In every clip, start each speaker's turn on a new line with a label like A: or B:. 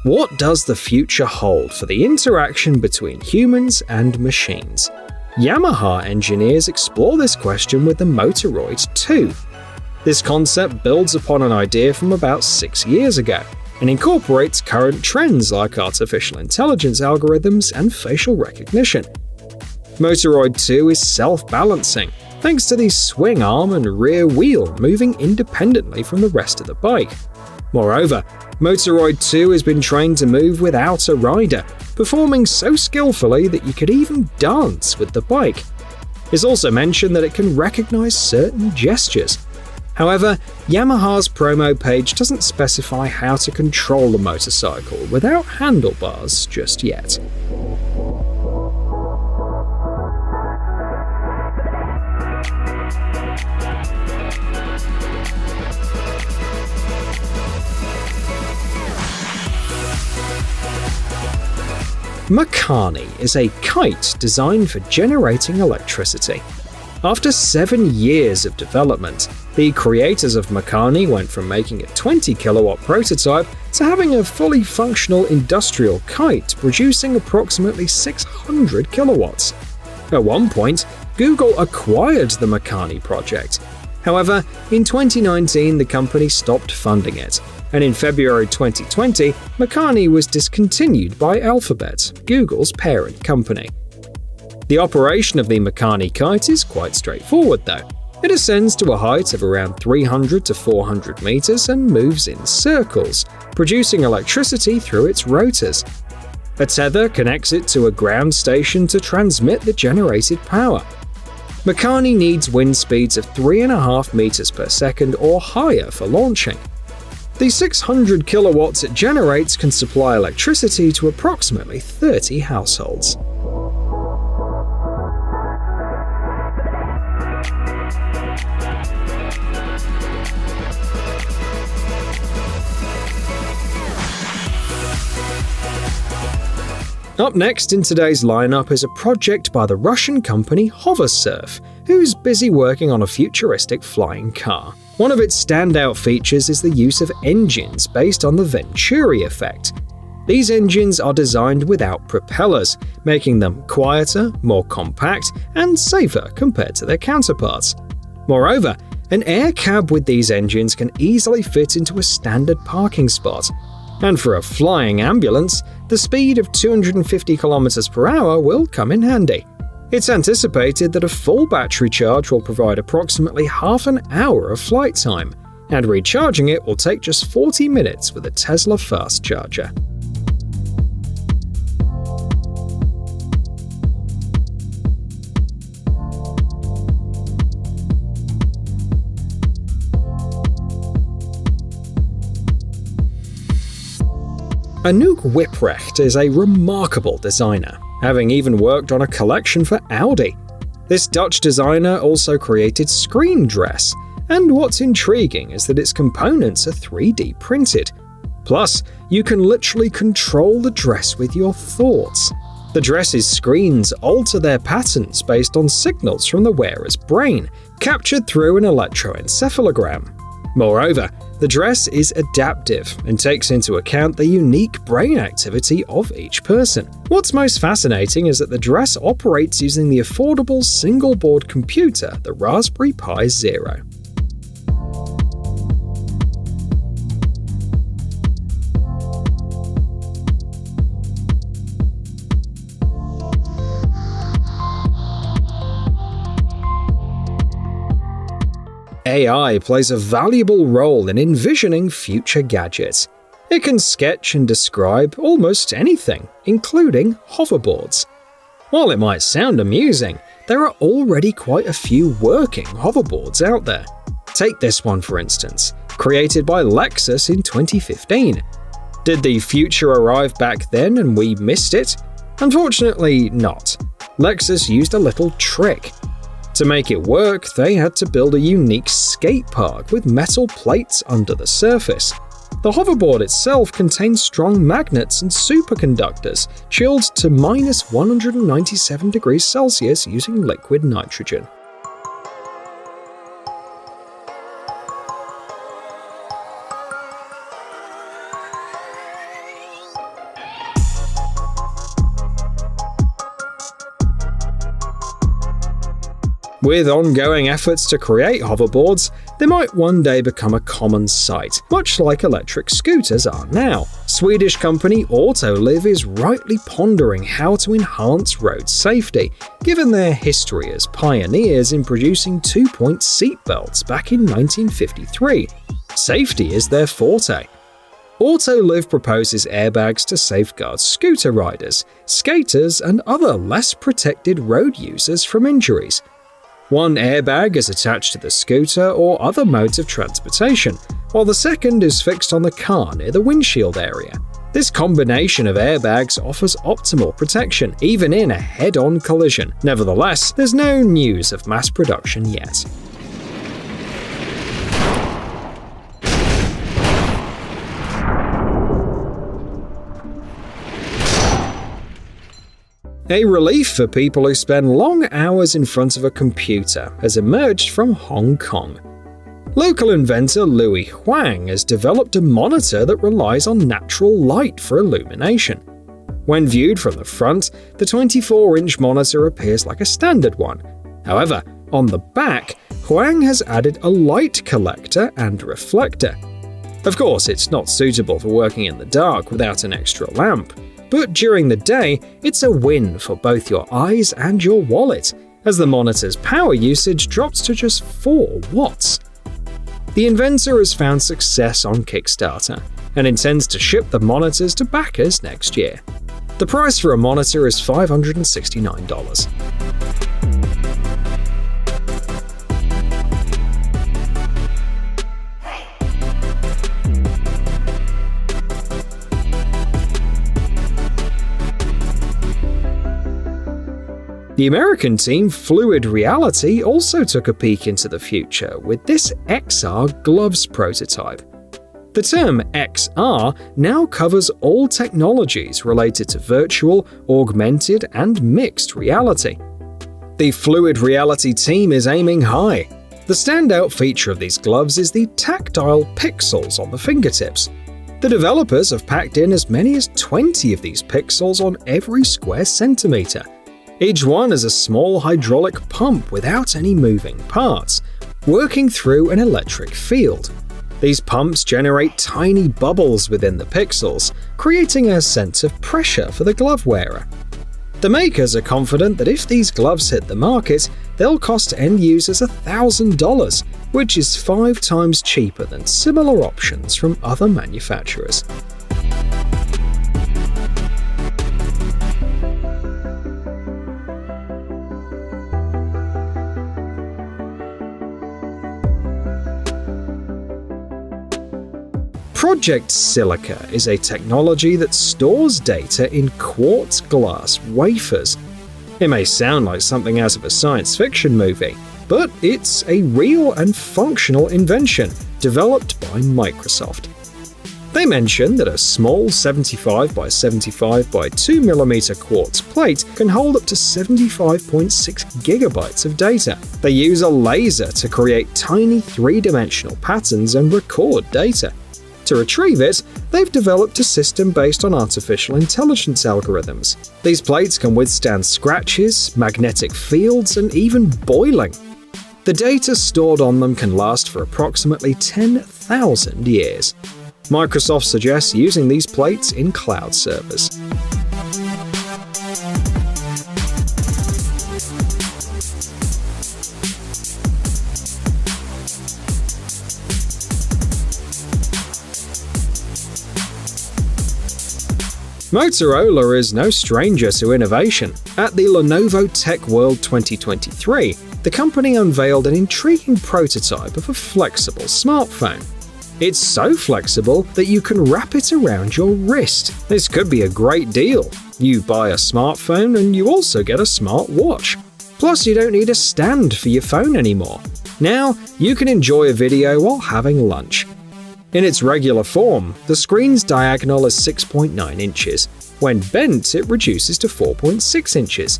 A: What does the future hold for the interaction between humans and machines? Yamaha engineers explore this question with the Motoroid 2. This concept builds upon an idea from about 6 years ago and incorporates current trends like artificial intelligence algorithms and facial recognition. Motoroid 2 is self-balancing, thanks to the swing arm and rear wheel moving independently from the rest of the bike. Moreover, Motoroid 2 has been trained to move without a rider, performing so skillfully that you could even dance with the bike. It's also mentioned that it can recognize certain gestures. However, Yamaha's promo page doesn't specify how to control the motorcycle without handlebars just yet. Makani is a kite designed for generating electricity. After 7 years of development, the creators of Makani went from making a 20-kilowatt prototype to having a fully functional industrial kite producing approximately 600 kilowatts. At one point, Google acquired the Makani project. However, in 2019 the company stopped funding it, and in February 2020, Makani was discontinued by Alphabet, Google's parent company. The operation of the Makani kite is quite straightforward though. It ascends to a height of around 300 to 400 meters and moves in circles, producing electricity through its rotors. A tether connects it to a ground station to transmit the generated power. Makani needs wind speeds of 3.5 meters per second or higher for launching. The 600 kilowatts it generates can supply electricity to approximately 30 households. Up next in today's lineup is a project by the Russian company Hoversurf, who's busy working on a futuristic flying car. One of its standout features is the use of engines based on the Venturi effect. These engines are designed without propellers, making them quieter, more compact, and safer compared to their counterparts. Moreover, an air cab with these engines can easily fit into a standard parking spot. And for a flying ambulance, the speed of 250 km per hour will come in handy. It's anticipated that a full battery charge will provide approximately half an hour of flight time, and recharging it will take just 40 minutes with a Tesla fast charger. Anouk Wipprecht is a remarkable designer, having even worked on a collection for Audi. This Dutch designer also created Screen Dress, and what's intriguing is that its components are 3D printed. Plus, you can literally control the dress with your thoughts. The dress's screens alter their patterns based on signals from the wearer's brain, captured through an electroencephalogram. Moreover, the dress is adaptive and takes into account the unique brain activity of each person. What's most fascinating is that the dress operates using the affordable single-board computer, the Raspberry Pi Zero. AI plays a valuable role in envisioning future gadgets. It can sketch and describe almost anything, including hoverboards. While it might sound amusing, there are already quite a few working hoverboards out there. Take this one for instance, created by Lexus in 2015. Did the future arrive back then and we missed it? Unfortunately not. Lexus used a little trick. To make it work, they had to build a unique skate park with metal plates under the surface. The hoverboard itself contains strong magnets and superconductors, chilled to minus 197 degrees Celsius using liquid nitrogen. With ongoing efforts to create hoverboards, they might one day become a common sight, much like electric scooters are now. Swedish company Autoliv is rightly pondering how to enhance road safety, given their history as pioneers in producing two-point seatbelts back in 1953. Safety is their forte. Autoliv proposes airbags to safeguard scooter riders, skaters, and other less protected road users from injuries. One airbag is attached to the scooter or other modes of transportation, while the second is fixed on the car near the windshield area. This combination of airbags offers optimal protection, even in a head-on collision. Nevertheless, there's no news of mass production yet. A relief for people who spend long hours in front of a computer has emerged from Hong Kong. Local inventor Louis Huang has developed a monitor that relies on natural light for illumination. When viewed from the front, the 24-inch monitor appears like a standard one. However, on the back, Huang has added a light collector and reflector. Of course, it's not suitable for working in the dark without an extra lamp. But during the day, it's a win for both your eyes and your wallet, as the monitor's power usage drops to just 4 watts. The inventor has found success on Kickstarter and intends to ship the monitors to backers next year. The price for a monitor is $569. The American team Fluid Reality also took a peek into the future with this XR gloves prototype. The term XR now covers all technologies related to virtual, augmented, and mixed reality. The Fluid Reality team is aiming high. The standout feature of these gloves is the tactile pixels on the fingertips. The developers have packed in as many as 20 of these pixels on every square centimeter. Each one is a small hydraulic pump without any moving parts, working through an electric field. These pumps generate tiny bubbles within the pixels, creating a sense of pressure for the glove wearer. The makers are confident that if these gloves hit the market, they'll cost end users $1,000, which is 5 times cheaper than similar options from other manufacturers. Project Silica is a technology that stores data in quartz glass wafers. It may sound like something out of a science fiction movie, but it's a real and functional invention developed by Microsoft. They mention that a small 75 by 75 by 2 mm quartz plate can hold up to 75.6 gigabytes of data. They use a laser to create tiny 3-dimensional patterns and record data. To retrieve it, they've developed a system based on artificial intelligence algorithms. These plates can withstand scratches, magnetic fields, and even boiling. The data stored on them can last for approximately 10,000 years. Microsoft suggests using these plates in cloud servers. Motorola is no stranger to innovation. At the Lenovo Tech World 2023, the company unveiled an intriguing prototype of a flexible smartphone. It's so flexible that you can wrap it around your wrist. This could be a great deal. You buy a smartphone and you also get a smart watch. Plus, you don't need a stand for your phone anymore. Now, you can enjoy a video while having lunch. In its regular form, the screen's diagonal is 6.9 inches. When bent, it reduces to 4.6 inches.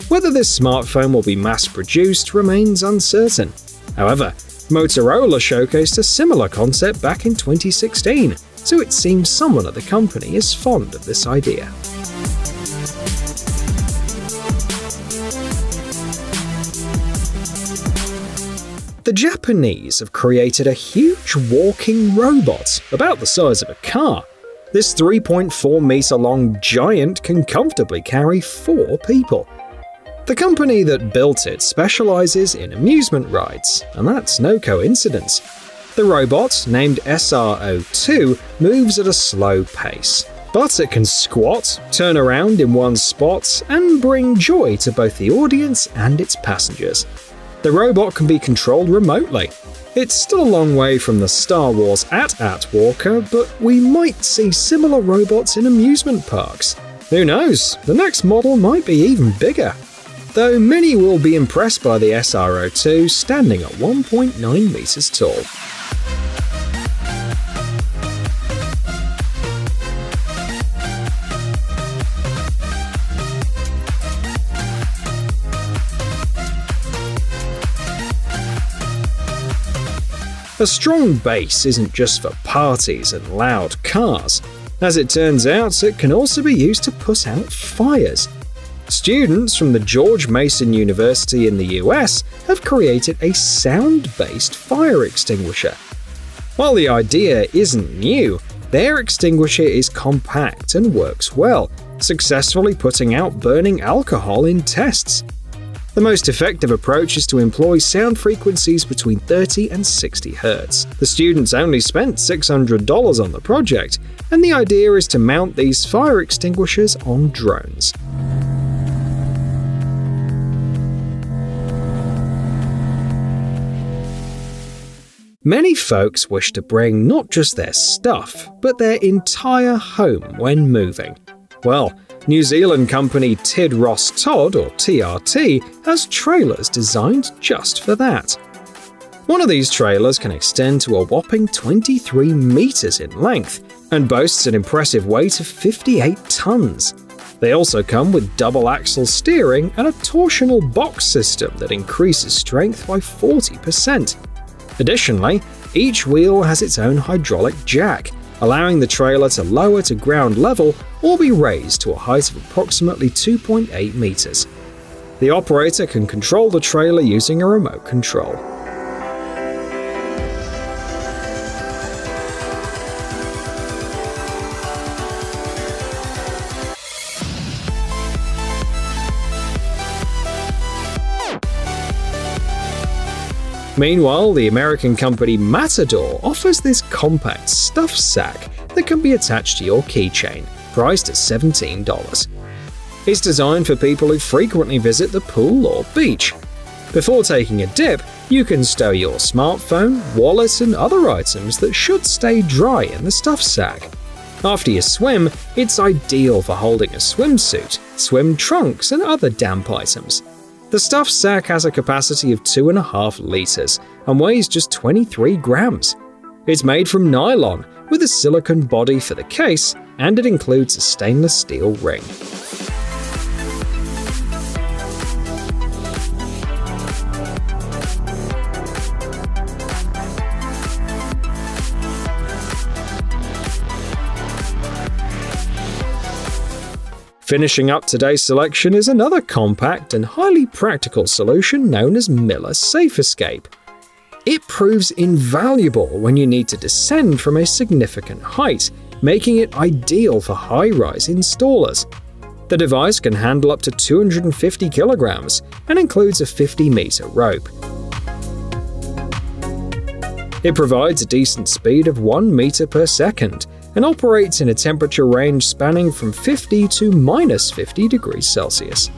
A: Whether this smartphone will be mass-produced remains uncertain. However, Motorola showcased a similar concept back in 2016, so it seems someone at the company is fond of this idea. The Japanese have created a huge walking robot about the size of a car. This 3.4-meter long giant can comfortably carry 4 people. The company that built it specializes in amusement rides, and that's no coincidence. The robot, named SRO2, moves at a slow pace, but it can squat, turn around in one spot, and bring joy to both the audience and its passengers. The robot can be controlled remotely. It's still a long way from the Star Wars AT-AT Walker, but we might see similar robots in amusement parks. Who knows, the next model might be even bigger. Though many will be impressed by the SRO2 standing at 1.9 meters tall. A strong bass isn't just for parties and loud cars. As it turns out, it can also be used to put out fires. Students from the George Mason University in the US have created a sound-based fire extinguisher. While the idea isn't new, their extinguisher is compact and works well, successfully putting out burning alcohol in tests. The most effective approach is to employ sound frequencies between 30 and 60 Hz. The students only spent $600 on the project, and the idea is to mount these fire extinguishers on drones. Many folks wish to bring not just their stuff, but their entire home when moving. Well, New Zealand company Tid Ross Todd, or TRT, has trailers designed just for that. One of these trailers can extend to a whopping 23 meters in length and boasts an impressive weight of 58 tons. They also come with double-axle steering and a torsional box system that increases strength by 40%. Additionally, each wheel has its own hydraulic jack, allowing the trailer to lower to ground level or be raised to a height of approximately 2.8 meters. The operator can control the trailer using a remote control. Meanwhile, the American company Matador offers this compact stuff sack that can be attached to your keychain, priced at $17. It's designed for people who frequently visit the pool or beach. Before taking a dip, you can stow your smartphone, wallet, and other items that should stay dry in the stuff sack. After you swim, it's ideal for holding a swimsuit, swim trunks, and other damp items. The stuff sack has a capacity of 2.5 liters and weighs just 23 grams. It's made from nylon, with a silicone body for the case, and it includes a stainless steel ring. Finishing up today's selection is another compact and highly practical solution known as Miller Safe Escape. It proves invaluable when you need to descend from a significant height, making it ideal for high-rise installers. The device can handle up to 250 kilograms and includes a 50-meter rope. It provides a decent speed of 1 meter per second and operates in a temperature range spanning from 50 to -50 degrees Celsius.